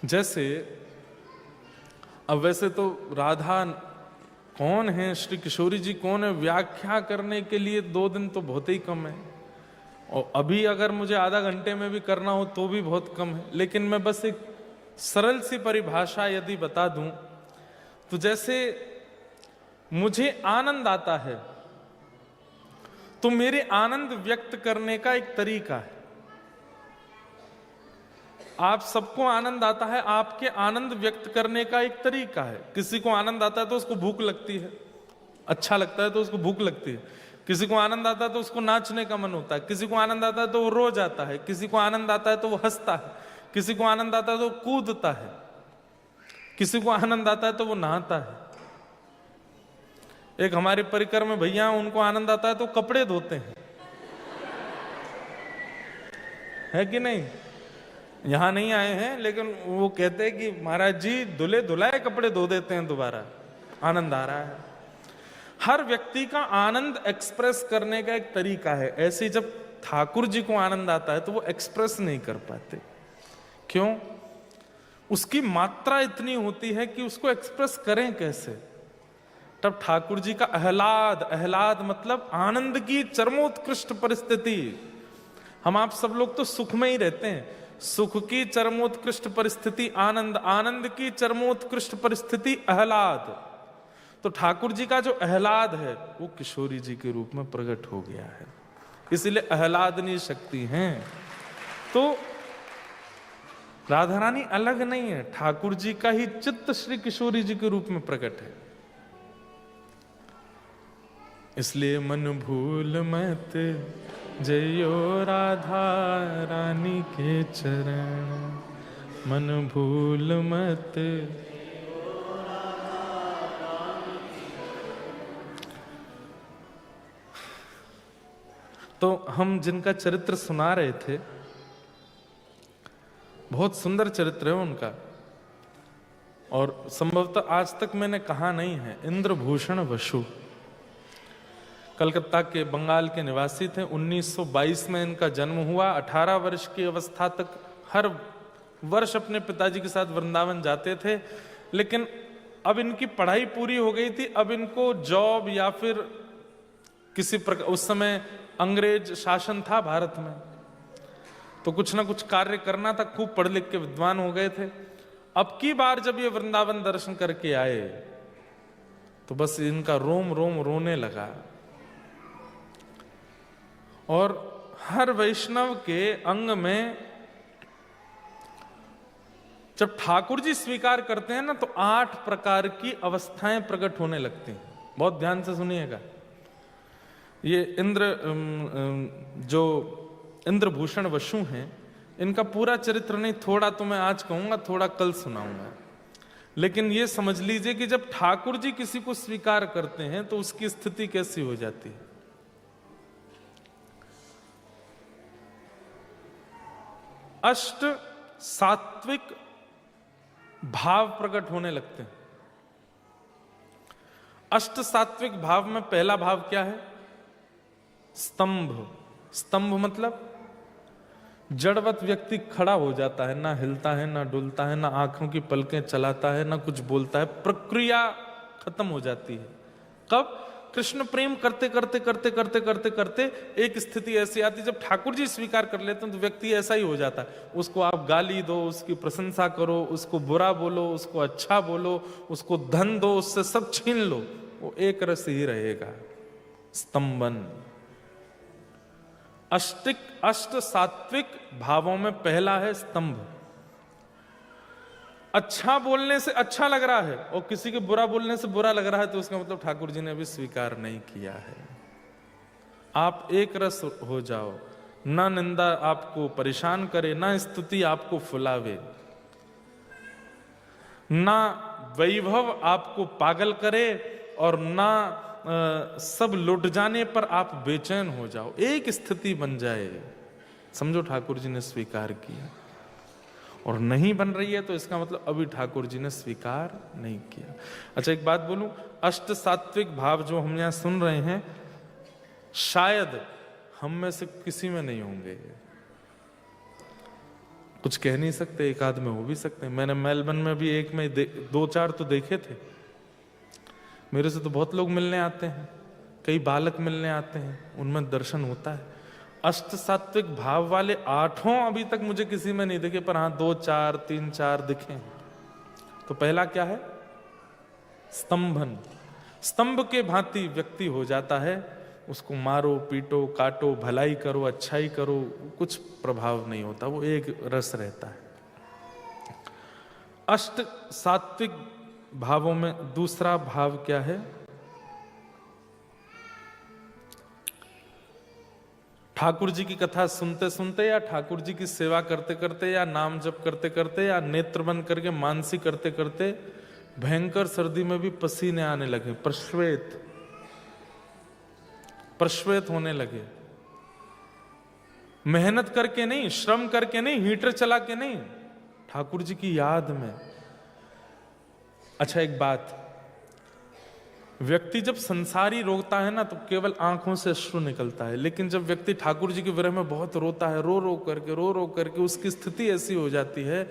जैसे अब वैसे तो राधा कौन है, श्री किशोरी जी कौन है, व्याख्या करने के लिए 2 दिन तो बहुत ही कम है, और अभी अगर मुझे आधा घंटे में भी करना हो तो भी बहुत कम है। लेकिन मैं बस एक सरल सी परिभाषा यदि बता दूं तो जैसे मुझे आनंद आता है तो मेरे आनंद व्यक्त करने का एक तरीका है। आप सबको आनंद आता है, आपके आनंद व्यक्त करने का एक तरीका है। किसी को आनंद आता है तो उसको भूख लगती है, अच्छा लगता है तो उसको भूख लगती है। किसी को आनंद आता है तो उसको नाचने का मन होता है, किसी को आनंद आता है तो वो रो जाता है, किसी को आनंद आता है तो वो हंसता है, किसी को आनंद आता है तो वो कूदता है, किसी को आनंद आता है तो वो नहाता है। एक हमारे परिकर में भैया, उनको आनंद आता है तो कपड़े धोते हैं, है कि नहीं? यहां नहीं आए हैं लेकिन वो कहते हैं कि महाराज जी धुले धुलाए कपड़े धो देते हैं दोबारा, आनंद आ रहा है। हर व्यक्ति का आनंद एक्सप्रेस करने का एक तरीका है। ऐसे जब ठाकुर जी को आनंद आता है तो वो एक्सप्रेस नहीं कर पाते। क्यों? उसकी मात्रा इतनी होती है कि उसको एक्सप्रेस करें कैसे। तब ठाकुर जी का आह्लाद, आह्लाद मतलब आनंद की चरमोत्कृष्ट परिस्थिति। हम आप सब लोग तो सुख में ही रहते हैं, सुख की चरमोत्कृष्ट परिस्थिति आनंद, आनंद की चरमोत्कृष्ट परिस्थिति आह्लाद। तो ठाकुर जी का जो आह्लाद है वो किशोरी जी के रूप में प्रकट हो गया है, इसलिए आह्लादनी शक्ति हैं। तो राधा रानी अलग नहीं है, ठाकुर जी का ही चित्त श्री किशोरी जी के रूप में प्रकट है। इसलिए मन भूल मत जयो राधा रानी के चरण, मन भूल मत। तो हम जिनका चरित्र सुना रहे थे, बहुत सुंदर चरित्र है उनका, और संभवतः आज तक मैंने कहा नहीं है। इंद्रभूषण बसु कलकत्ता के बंगाल के निवासी थे। 1922 में इनका जन्म हुआ। 18 वर्ष की अवस्था तक हर वर्ष अपने पिताजी के साथ वृंदावन जाते थे, लेकिन अब इनकी पढ़ाई पूरी हो गई थी। अब इनको जॉब या फिर किसी प्रकार, उस समय अंग्रेज शासन था भारत में, तो कुछ ना कुछ कार्य करना था। खूब पढ़ लिख के विद्वान हो गए थे। अब की बार जब ये वृंदावन दर्शन करके आए तो बस इनका रोम रोम रोने लगा। और हर वैष्णव के अंग में जब ठाकुर जी स्वीकार करते हैं ना तो 8 प्रकार की अवस्थाएं प्रकट होने लगती हैं। बहुत ध्यान से सुनिएगा। ये जो इंद्रभूषण बसु हैं, इनका पूरा चरित्र नहीं, थोड़ा तो मैं आज कहूंगा, थोड़ा कल सुनाऊंगा। लेकिन ये समझ लीजिए कि जब ठाकुर जी किसी को स्वीकार करते हैं तो उसकी स्थिति कैसी हो जाती है। अष्ट सात्विक भाव प्रकट होने लगते हैं। अष्ट सात्विक भाव में पहला भाव क्या है? स्तंभ। स्तंभ मतलब जड़वत व्यक्ति खड़ा हो जाता है, ना हिलता है, ना डुलता है, ना आंखों की पलकें चलाता है, ना कुछ बोलता है, प्रक्रिया खत्म हो जाती है। कब? कृष्ण प्रेम करते करते करते करते करते करते एक स्थिति ऐसी आती है जब ठाकुर जी स्वीकार कर लेते हैं तो व्यक्ति ऐसा ही हो जाता है। उसको आप गाली दो, उसकी प्रशंसा करो, उसको बुरा बोलो, उसको अच्छा बोलो, उसको धन दो, उससे सब छीन लो, वो एक रस ही रहेगा। स्तंभन। अष्ट सात्विक भावों में पहला है स्तंभ। अच्छा बोलने से अच्छा लग रहा है और किसी के बुरा बोलने से बुरा लग रहा है तो उसका मतलब ठाकुर जी ने भी स्वीकार नहीं किया है। आप एक रस हो जाओ, ना निंदा आपको परेशान करे, ना स्तुति आपको फुलावे, ना वैभव आपको पागल करे, और ना सब लुट जाने पर आप बेचैन हो जाओ। एक स्थिति बन जाए, समझो ठाकुर जी ने स्वीकार किया। और नहीं बन रही है तो इसका मतलब अभी ठाकुर जी ने स्वीकार नहीं किया। अच्छा, एक बात बोलूं, अष्ट सात्विक भाव जो हम यहां सुन रहे हैं शायद हम में से किसी में नहीं होंगे। कुछ कह नहीं सकते, एक आध में हो भी सकते हैं। मैंने मेलबर्न में भी एक में 2-4 तो देखे थे। मेरे से तो बहुत लोग मिलने आते हैं, कई बालक मिलने आते हैं, उनमें दर्शन होता है। अष्ट सात्विक भाव वाले 8 अभी तक मुझे किसी में नहीं दिखे, पर हाँ 2-4, 3-4 दिखे। तो पहला क्या है? स्तंभन। स्तंभ के भांति व्यक्ति हो जाता है, उसको मारो पीटो काटो, भलाई करो अच्छाई करो, कुछ प्रभाव नहीं होता, वो एक रस रहता है। अष्ट सात्विक भावों में दूसरा भाव क्या है? ठाकुर जी की कथा सुनते सुनते या ठाकुर जी की सेवा करते करते या नाम जप करते करते या नेत्र बंद करके मानसी करते करते भयंकर सर्दी में भी पसीने आने लगे, प्रश्वेत होने लगे। मेहनत करके नहीं, श्रम करके नहीं, हीटर चला के नहीं, ठाकुर जी की याद में। अच्छा एक बात, व्यक्ति जब संसारी रोता है ना तो केवल आंखों से अश्रु निकलता है, लेकिन जब व्यक्ति ठाकुर जी के विरह में बहुत रोता है, रो रो करके उसकी स्थिति ऐसी हो जाती है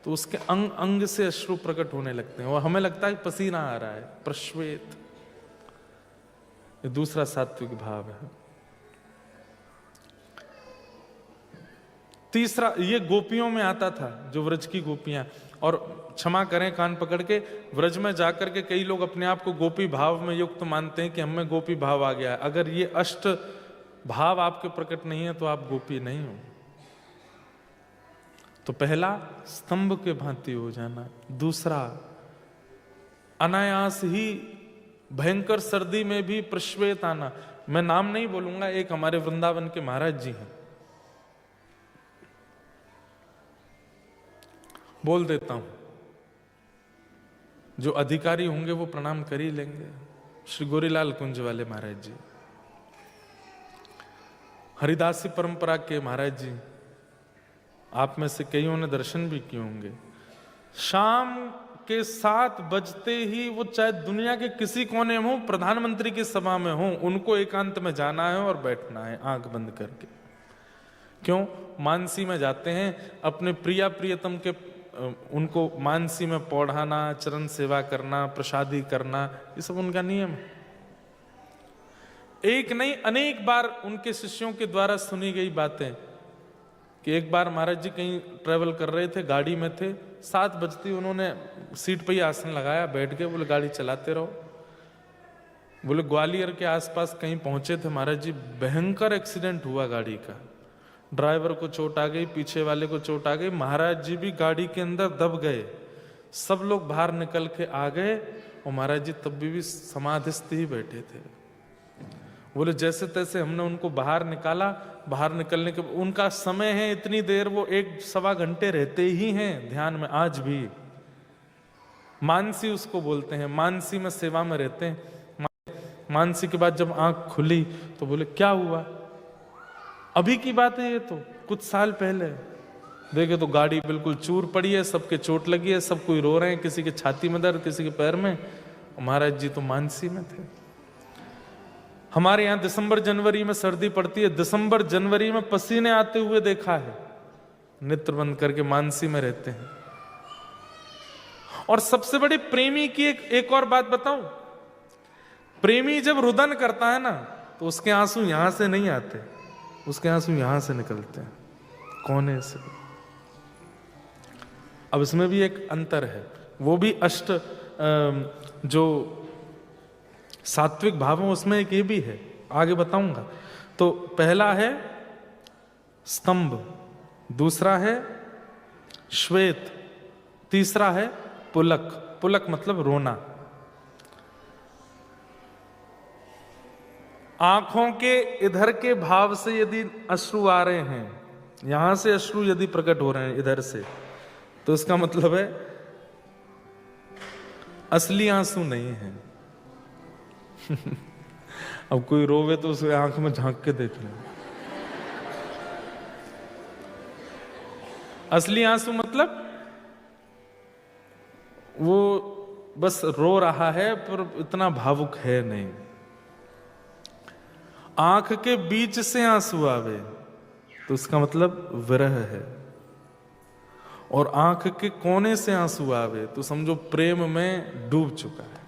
तो उसके अंग अंग से अश्रु प्रकट होने लगते हैं और हमें लगता है पसीना आ रहा है, प्रश्वेत। ये दूसरा सात्विक भाव है। तीसरा, ये गोपियों में आता था, जो व्रज की गोपियां, और क्षमा करें कान पकड़ के, व्रज में जाकर के कई लोग अपने आप को गोपी भाव में युक्त मानते हैं कि हमें गोपी भाव आ गया है। अगर ये अष्ट भाव आपके प्रकट नहीं है तो आप गोपी नहीं हो। तो पहला स्तंभ के भांति हो जाना, दूसरा अनायास ही भयंकर सर्दी में भी प्रश्वेत आना। मैं नाम नहीं बोलूंगा, एक हमारे वृंदावन के महाराज जी हैं, बोल देता हूं, जो अधिकारी होंगे वो प्रणाम कर ही लेंगे। श्री गोरीलाल कुंज वाले महाराज जी, हरिदासी परंपरा के महाराज जी, आप में से कईयों ने दर्शन भी किए होंगे। शाम के 7 बजते ही वो चाहे दुनिया के किसी कोने में हो, प्रधानमंत्री की सभा में हो, उनको एकांत में जाना है और बैठना है आंख बंद करके। क्यों? मानसी में जाते हैं, अपने प्रिया प्रियतम के उनको मानसी में पौढ़ाना, चरण सेवा करना, प्रसादी करना, ये सब उनका नियम है। एक नहीं अनेक बार उनके शिष्यों के द्वारा सुनी गई बातें कि एक बार महाराज जी कहीं ट्रेवल कर रहे थे, गाड़ी में थे, 7 बजती उन्होंने सीट पर ही आसन लगाया, बैठ गए, बोले गाड़ी चलाते रहो। बोले ग्वालियर के आसपास कहीं पहुंचे थे महाराज जी, भयंकर एक्सीडेंट हुआ गाड़ी का, ड्राइवर को चोट आ गई, पीछे वाले को चोट आ गई, महाराज जी भी गाड़ी के अंदर दब गए, सब लोग बाहर निकल के आ गए और महाराज जी तब भी समाधिस्थ ही बैठे थे। बोले जैसे तैसे हमने उनको बाहर निकाला, बाहर निकलने के उनका समय है इतनी देर, वो 1-1.25 घंटे रहते ही हैं ध्यान में आज भी। मानसी उसको बोलते हैं, मानसी में सेवा में रहते हैं। मानसी के बाद जब आंख खुली तो बोले क्या हुआ? अभी की बात है ये, तो कुछ साल पहले देखे तो गाड़ी बिल्कुल चूर पड़ी है, सबके चोट लगी है, सब कोई रो रहे हैं, किसी के छाती में दर्द, किसी के पैर में। महाराज जी तो मानसी में थे। हमारे यहाँ दिसंबर जनवरी में सर्दी पड़ती है, दिसंबर जनवरी में पसीने आते हुए देखा है, नेत्र बंद करके मानसी में रहते हैं। और सबसे बड़ी प्रेमी की एक और बात बताऊं, प्रेमी जब रुदन करता है ना तो उसके आंसू यहां से नहीं आते, उसके आंसू यहां से निकलते हैं, कोने से। अब इसमें भी एक अंतर है, वो भी अष्ट जो सात्विक भाव उसमें एक ये भी है, आगे बताऊंगा। तो पहला है स्तंभ, दूसरा है श्वेत, तीसरा है पुलक। पुलक मतलब रोना। आंखों के इधर के भाव से यदि अश्रु आ रहे हैं, यहां से अश्रु यदि प्रकट हो रहे हैं इधर से, तो इसका मतलब है असली आंसू नहीं है। अब कोई रोवे तो उसके आंख में झांक के देख ले। असली आंसू मतलब वो बस रो रहा है पर इतना भावुक है नहीं। आंख के बीच से आंसू आवे तो उसका मतलब विरह है। और आंख के कोने से आंसू आवे तो समझो प्रेम में डूब चुका है,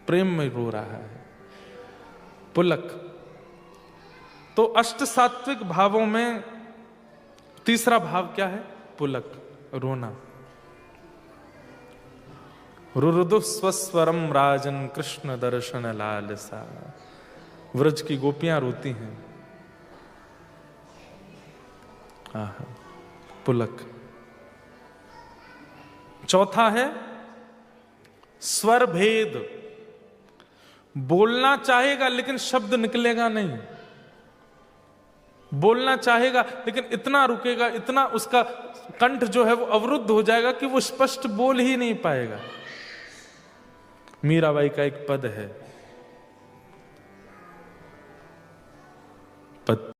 प्रेम में रो रहा है। पुलक। तो अष्ट सात्विक भावों में तीसरा भाव क्या है? पुलक, रोना। रुरुदु स्वस्वरम राजन कृष्ण दर्शन लालसा। व्रज की गोपियां रोती हैं। आहा, पुलक। चौथा है स्वर भेद। बोलना चाहेगा लेकिन शब्द निकलेगा नहीं, बोलना चाहेगा लेकिन इतना रुकेगा, इतना उसका कंठ जो है वो अवरुद्ध हो जाएगा कि वो स्पष्ट बोल ही नहीं पाएगा। मीराबाई का एक पद है, पद